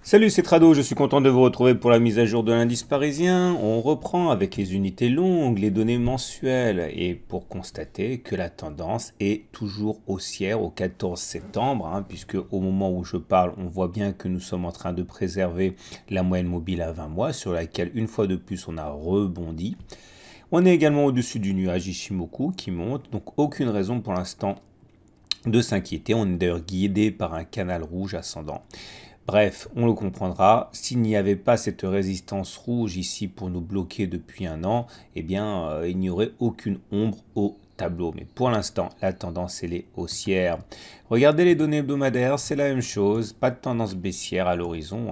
Salut, c'est Trado, je suis content de vous retrouver pour la mise à jour de l'indice parisien. On reprend avec les unités longues, les données mensuelles, et pour constater que la tendance est toujours haussière au 14 septembre, puisque au moment où je parle, on voit bien que nous sommes en train de préserver la moyenne mobile à 20 mois, sur laquelle une fois de plus on a rebondi. On est également au-dessus du nuage Ishimoku qui monte, donc aucune raison pour l'instant de s'inquiéter. On est d'ailleurs guidé par un canal rouge ascendant. Bref, on le comprendra, s'il n'y avait pas cette résistance rouge ici pour nous bloquer depuis un an, eh bien, il n'y aurait aucune ombre au tableau. Mais pour l'instant, la tendance, elle est haussière. Regardez les données hebdomadaires, c'est la même chose, pas de tendance baissière à l'horizon.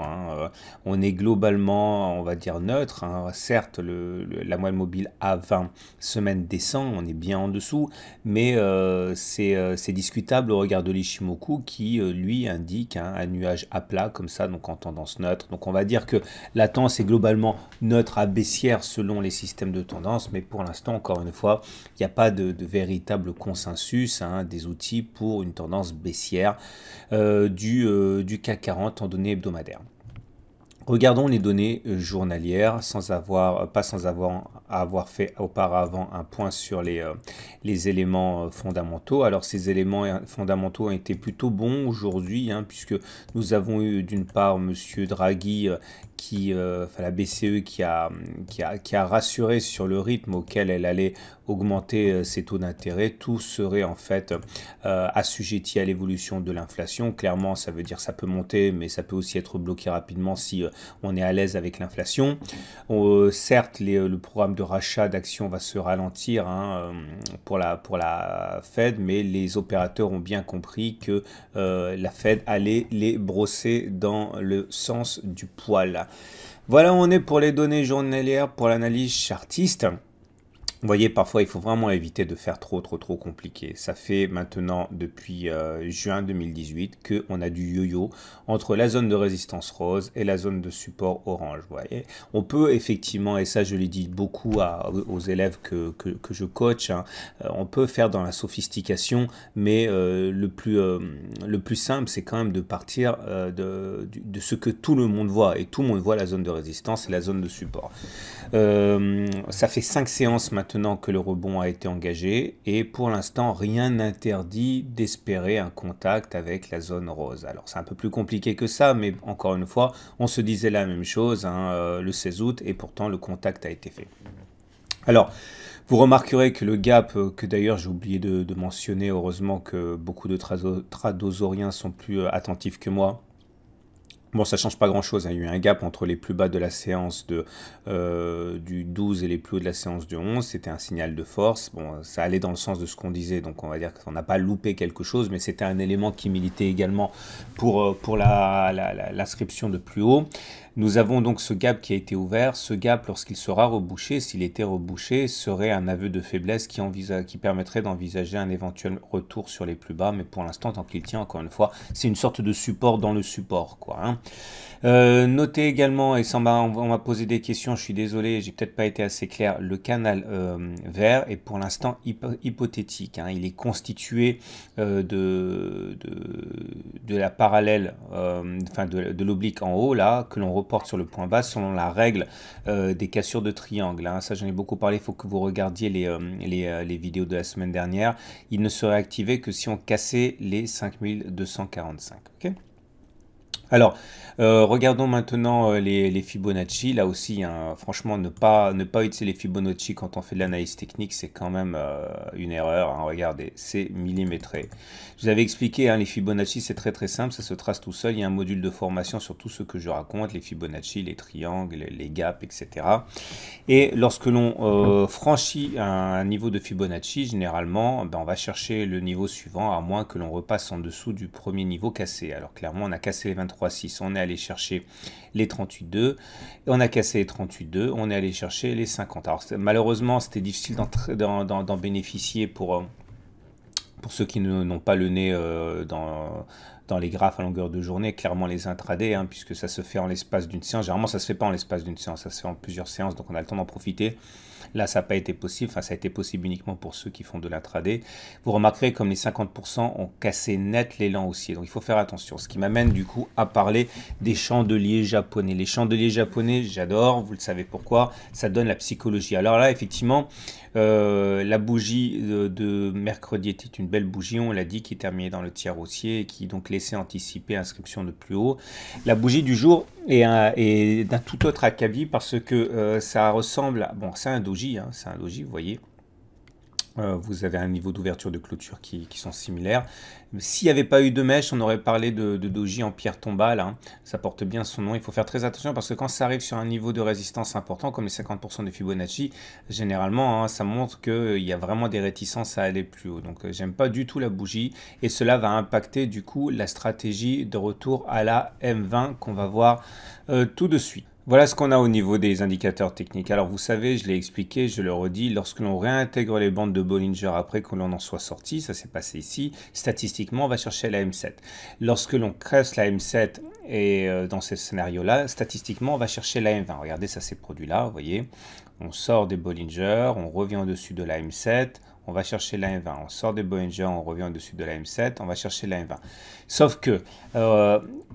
On est globalement, on va dire, neutre. Certes, la moyenne mobile à 20 semaines descend, on est bien en dessous, mais c'est discutable au regard de l'Ishimoku qui, lui, indique un nuage à plat comme ça, donc en tendance neutre. Donc on va dire que la tendance est globalement neutre à baissière selon les systèmes de tendance, mais pour l'instant, encore une fois, il n'y a pas de véritable consensus des outils pour une tendance baissière du CAC 40 en données hebdomadaires. Regardons les données journalières pas sans avoir fait auparavant un point sur les éléments fondamentaux. Alors ces éléments fondamentaux ont été plutôt bons aujourd'hui, puisque nous avons eu d'une part Monsieur Draghi la BCE qui a rassuré sur le rythme auquel elle allait augmenter ses taux d'intérêt. Tout serait en fait assujetti à l'évolution de l'inflation. Clairement, ça veut dire que ça peut monter, mais ça peut aussi être bloqué rapidement si on est à l'aise avec l'inflation. Certes, le programme de rachat d'actions va se ralentir pour la Fed, mais les opérateurs ont bien compris que la Fed allait les brosser dans le sens du poil. Voilà où on est pour les données journalières, pour l'analyse chartiste. Vous voyez, parfois, il faut vraiment éviter de faire trop compliqué. Ça fait maintenant, depuis juin 2018, qu'on a du yo-yo entre la zone de résistance rose et la zone de support orange. Vous voyez, on peut effectivement, et ça je l'ai dit beaucoup aux élèves que je coach, on peut faire dans la sophistication, mais le plus simple, c'est quand même de partir de ce que tout le monde voit. Et tout le monde voit la zone de résistance et la zone de support. Ça fait 5 séances maintenant que le rebond a été engagé et pour l'instant rien n'interdit d'espérer un contact avec la zone rose. Alors c'est un peu plus compliqué que ça, mais encore une fois on se disait la même chose le 16 août et pourtant le contact a été fait. Alors vous remarquerez que le gap, que d'ailleurs j'ai oublié de mentionner, heureusement que beaucoup de tradosoriens sont plus attentifs que moi. Bon, ça change pas grand-chose, il y a eu un gap entre les plus bas de la séance du 12 et les plus hauts de la séance du 11, c'était un signal de force. Bon, ça allait dans le sens de ce qu'on disait, donc on va dire qu'on n'a pas loupé quelque chose, mais c'était un élément qui militait également pour l'inscription de plus haut. Nous avons donc ce gap qui a été ouvert. Ce gap, lorsqu'il sera rebouché, s'il était rebouché, serait un aveu de faiblesse qui permettrait d'envisager un éventuel retour sur les plus bas. Mais pour l'instant, tant qu'il tient, encore une fois, c'est une sorte de support dans le support, quoi. Notez également, et on m'a posé des questions, je suis désolé, j'ai peut-être pas été assez clair, le canal vert est pour l'instant hypothétique. Il est constitué de la parallèle, de l'oblique en haut, là, que l'on reporte sur le point bas selon la règle des cassures de triangle. Ça, j'en ai beaucoup parlé, il faut que vous regardiez les vidéos de la semaine dernière. Il ne serait activé que si on cassait les 5245. Ok ? Alors, regardons maintenant les Fibonacci. Là aussi, franchement, ne pas utiliser les Fibonacci quand on fait de l'analyse technique, c'est quand même une erreur. Regardez, c'est millimétré. Je vous avais expliqué, les Fibonacci, c'est très simple, ça se trace tout seul. Il y a un module de formation sur tout ce que je raconte, les Fibonacci, les triangles, les gaps, etc. Et lorsque l'on franchit un niveau de Fibonacci, généralement, on va chercher le niveau suivant, à moins que l'on repasse en dessous du premier niveau cassé. Alors clairement, on a cassé les 23,6, on est allé chercher les 38,2, on a cassé les 38,2, on est allé chercher les 50. Alors malheureusement, c'était difficile d'en bénéficier pour ceux qui n'ont pas le nez dans les graphes à longueur de journée, clairement les intradés, hein, puisque ça se fait en l'espace d'une séance. Généralement, ça se fait pas en l'espace d'une séance, ça se fait en plusieurs séances, donc on a le temps d'en profiter. Là, ça n'a pas été possible, enfin ça a été possible uniquement pour ceux qui font de l'intraday. Vous remarquerez comme les 50% ont cassé net l'élan haussier, donc il faut faire attention. Ce qui m'amène du coup à parler des chandeliers japonais. Les chandeliers japonais, j'adore, vous le savez pourquoi, ça donne la psychologie. Alors là, effectivement, la bougie de mercredi était une belle bougie, on l'a dit, qui terminait dans le tiers haussier et qui donc laissait anticiper inscription de plus haut. La bougie du jour est d'un tout autre acabit parce que ça ressemble à... Bon, c'est un doji, hein, c'est un doji, vous voyez. Vous avez un niveau d'ouverture de clôture qui sont similaires. S'il n'y avait pas eu de mèche, on aurait parlé de doji en pierre tombale. Hein. Ça porte bien son nom. Il faut faire très attention parce que quand ça arrive sur un niveau de résistance important, comme les 50% de Fibonacci, généralement, hein, ça montre qu'il y a vraiment des réticences à aller plus haut. Donc, j'aime pas du tout la bougie et cela va impacter du coup la stratégie de retour à la M20 qu'on va voir tout de suite. Voilà ce qu'on a au niveau des indicateurs techniques. Alors vous savez, je l'ai expliqué, je le redis, lorsque l'on réintègre les bandes de Bollinger après que l'on en soit sorti, ça s'est passé ici, statistiquement on va chercher la M7. Lorsque l'on crève la M7 et dans ce scénario-là, statistiquement on va chercher la M20. Regardez, ça s'est produit là, vous voyez. On sort des Bollinger, on revient au-dessus de la M7, on va chercher la M20. On sort des Bollinger, on revient au-dessus de la M7, on va chercher la M20. Sauf que,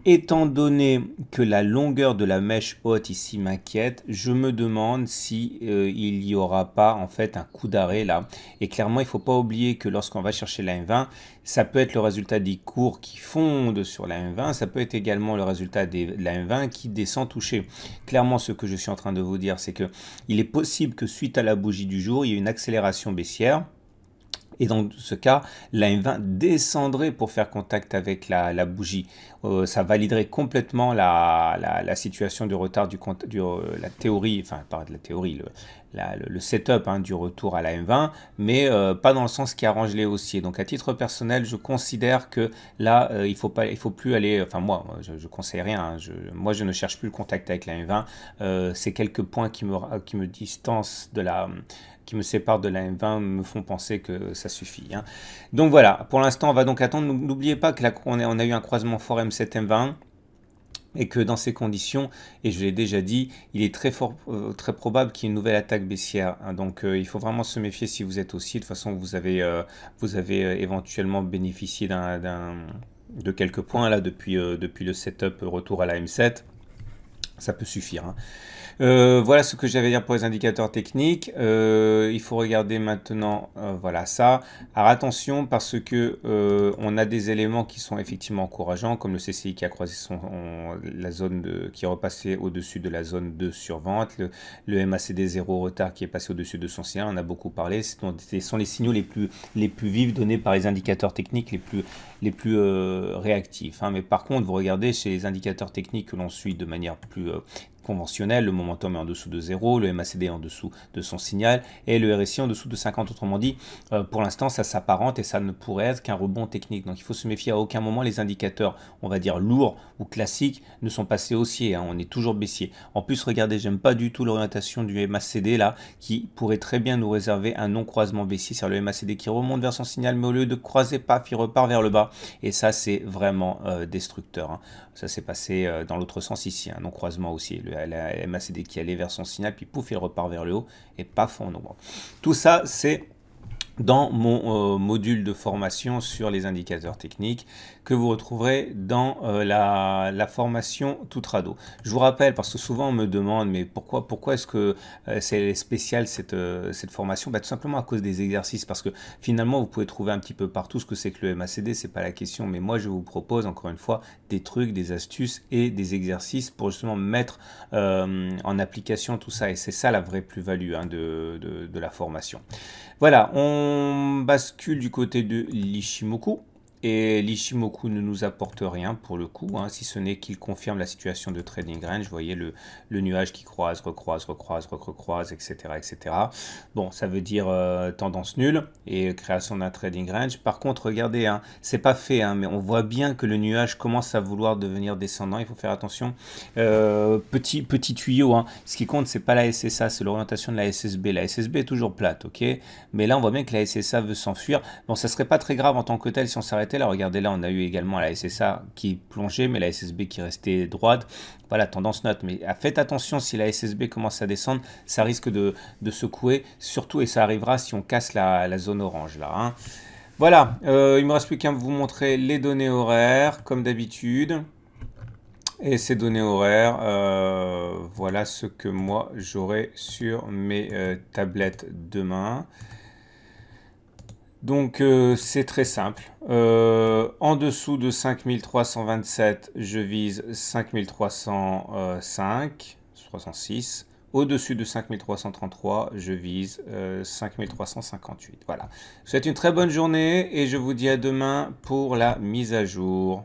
étant donné que la longueur de la mèche haute ici m'inquiète, je me demande si il n'y aura pas en fait un coup d'arrêt là. Et clairement, il ne faut pas oublier que lorsqu'on va chercher la M20, ça peut être le résultat des cours qui fondent sur la M20, ça peut être également le résultat de la M20 qui descend touché. Clairement, ce que je suis en train de vous dire, c'est que il est possible que suite à la bougie du jour, il y ait une accélération baissière. Et dans ce cas, la M20 descendrait pour faire contact avec la bougie. Ça validerait complètement la situation du retard la théorie, enfin pas de la théorie, le setup hein, du retour à la M20, mais pas dans le sens qui arrange les haussiers. Donc à titre personnel, je considère que là, il faut plus aller, enfin moi, je conseille rien, hein, moi je ne cherche plus le contact avec la M20, c'est quelques points qui me distancent qui me séparent de la M20 me font penser que ça suffit. Hein. Donc voilà, pour l'instant, on va donc attendre. N'oubliez pas que on a eu un croisement fort M7-M20 et que dans ces conditions, et je l'ai déjà dit, il est très probable qu'il y ait une nouvelle attaque baissière. Hein. Donc il faut vraiment se méfier si vous êtes haussier. De toute façon, vous avez éventuellement bénéficié de quelques points là depuis le setup retour à la M7. Ça peut suffire. Hein. Voilà ce que j'avais à dire pour les indicateurs techniques. Il faut regarder maintenant voilà ça. Alors attention parce que on a des éléments qui sont effectivement encourageants comme le CCI qui a croisé la zone qui est repassé au-dessus de la zone de survente, le MACD 0 retard qui est passé au-dessus de son signal, on a beaucoup parlé. Ce sont les signaux les plus vifs donnés par les indicateurs techniques les plus réactifs. Hein. Mais par contre, vous regardez chez les indicateurs techniques que l'on suit de manière plus conventionnel, le momentum est en dessous de 0, le MACD est en dessous de son signal et le RSI en dessous de 50. Autrement dit, pour l'instant, ça s'apparente et ça ne pourrait être qu'un rebond technique. Donc, il faut se méfier à aucun moment. Les indicateurs, on va dire lourds ou classiques, ne sont passés haussiers. Hein, on est toujours baissier. En plus, regardez, j'aime pas du tout l'orientation du MACD là, qui pourrait très bien nous réserver un non-croisement baissier. C'est le MACD qui remonte vers son signal, mais au lieu de croiser, paf, il repart vers le bas. Et ça, c'est vraiment destructeur. Hein. Ça s'est passé dans l'autre sens ici, un non-croisement haussier. La MACD qui allait vers son signal, puis pouf, il repart vers le haut, et paf, en ombre. Tout ça, c'est dans mon module de formation sur les indicateurs techniques que vous retrouverez dans la formation Tutrado. Je vous rappelle, parce que souvent on me demande, mais pourquoi est-ce que c'est spécial cette formation? Tout simplement à cause des exercices, parce que finalement vous pouvez trouver un petit peu partout ce que c'est que le MACD, c'est pas la question, mais moi je vous propose encore une fois des trucs, des astuces et des exercices pour justement mettre en application tout ça, et c'est ça la vraie plus-value hein, de la formation. Voilà, on bascule du côté de l'Ichimoku. Et l'Ichimoku ne nous apporte rien pour le coup, hein, si ce n'est qu'il confirme la situation de trading range. Vous voyez le nuage qui croise, recroise, etc., etc. Bon, ça veut dire tendance nulle et création d'un trading range. Par contre, regardez, hein, c'est pas fait, hein, mais on voit bien que le nuage commence à vouloir devenir descendant. Il faut faire attention. Petit tuyau, hein. Ce qui compte, c'est pas la SSA, c'est l'orientation de la SSB. La SSB est toujours plate, ok. Mais là, on voit bien que la SSA veut s'enfuir. Bon, ça serait pas très grave en tant que tel si on s'arrête constater. Là, regardez, là, on a eu également la SSA qui plongeait, mais la SSB qui restait droite. Voilà, tendance note. Mais faites attention, si la SSB commence à descendre, ça risque de secouer, surtout, et ça arrivera si on casse la zone orange, là. Hein. Voilà, il ne me reste plus qu'à vous montrer les données horaires, comme d'habitude. Et ces données horaires, voilà ce que moi j'aurai sur mes tablettes demain. Donc c'est très simple. En dessous de 5327, je vise 5305, 306. Au-dessus de 5333, je vise 5358. Voilà. Je vous souhaite une très bonne journée et je vous dis à demain pour la mise à jour.